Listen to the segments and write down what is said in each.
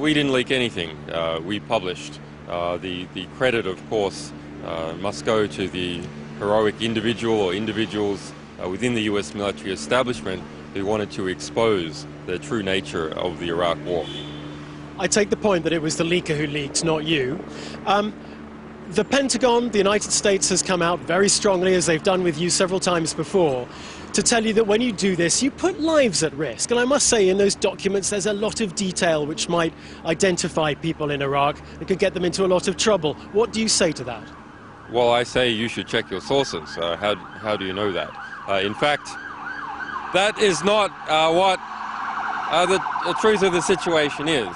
We didn't leak anything. We published. The credit, of course, must go to the heroic individual or individuals within the US military establishment who wanted to expose the true nature of the Iraq war. I take the point that it was the leaker who leaked, not you. The Pentagon, the United States, has come out very strongly, as they've done with you several times before, to tell you that when you do this, you put lives at risk. And I must say, in those documents, there's a lot of detail which might identify people in Iraq and could get them into a lot of trouble. What do you say to that? Well, I say you should check your sources. How do you know that? In fact, that is not what the truth of the situation is.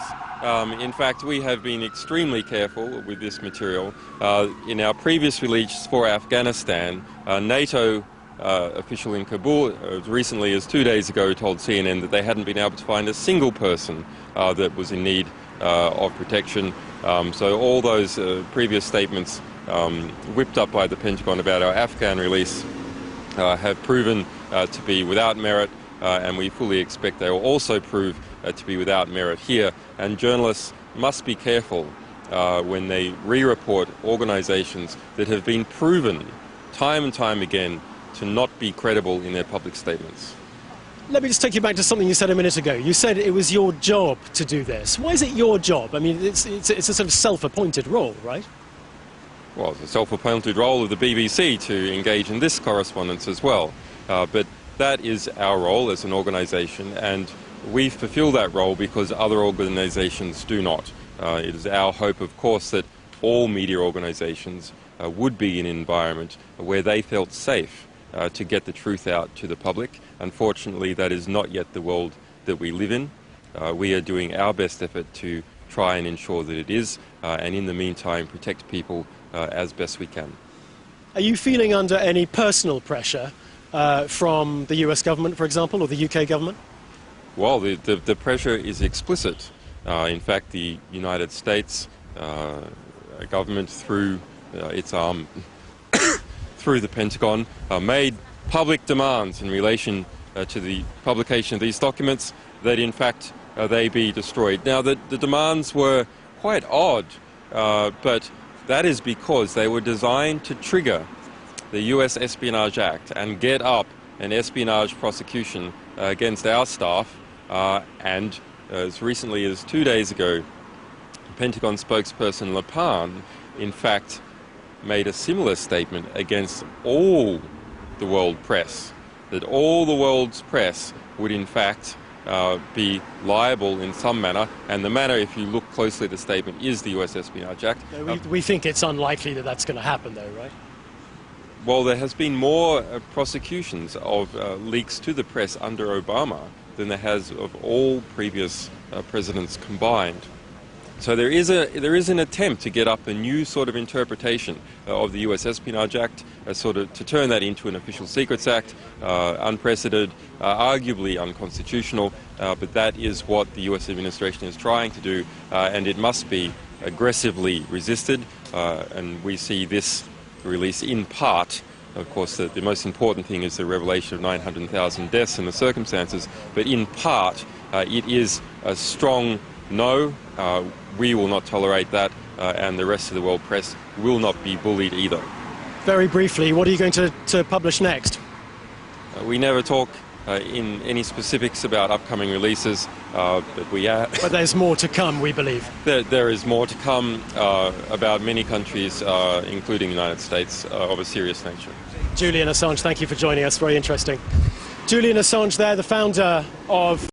In fact, we have been extremely careful with this material. In our previous release for Afghanistan, a NATO official in Kabul, as recently as 2 days ago, told CNN that they hadn't been able to find a single person that was in need of protection. So all those previous statements whipped up by the Pentagon about our Afghan release have proven to be without merit, and we fully expect they will also prove to be without merit here. And journalists must be careful when they re-report organisations that have been proven time and time again to not be credible in their public statements. Let me just take you back to something you said a minute ago. You said it was your job to do this. Why is it your job? I mean, it's a sort of self-appointed role, right? Well, it's a self-appointed role of the BBC to engage in this correspondence as well. But that is our role as an organisation, and we fulfil that role because other organisations do not. It is our hope, of course, that all media organisations would be in an environment where they felt safe to get the truth out to the public. Unfortunately, that is not yet the world that we live in. We are doing our best effort to try and ensure that it is, and in the meantime protect people as best we can. Are you feeling under any personal pressure from the US government, for example, or the UK government? Well, the pressure is explicit. In fact, the United States government, through its arm, through the Pentagon, made public demands in relation to the publication of these documents that, in fact, they be destroyed. Now, the demands were quite odd, but that is because they were designed to trigger the US Espionage Act and get up an espionage prosecution against our staff. And as recently as 2 days ago, Pentagon spokesperson Lepan, in fact, made a similar statement against all the world press, that all the world's press would in fact be liable in some manner, and the manner, if you look closely at the statement, is the US Espionage Act. We think it's unlikely that that's going to happen, though, right? Well, there has been more prosecutions of leaks to the press under Obama than there has of all previous presidents combined. So there is an attempt to get up a new sort of interpretation of the US Espionage Act, sort of to turn that into an Official Secrets Act, unprecedented, arguably unconstitutional, but that is what the US administration is trying to do, and it must be aggressively resisted, and we see this release in part. Of course, the most important thing is the revelation of 900,000 deaths and the circumstances, but in part it is a strong no. We will not tolerate that, and the rest of the world press will not be bullied either. Very briefly, what are you going to publish next? We never talk in any specifics about upcoming releases, but we are. But there's more to come, we believe. There is more to come about many countries, including the United States, of a serious nature. Julian Assange, thank you for joining us. Very interesting. Julian Assange there, the founder of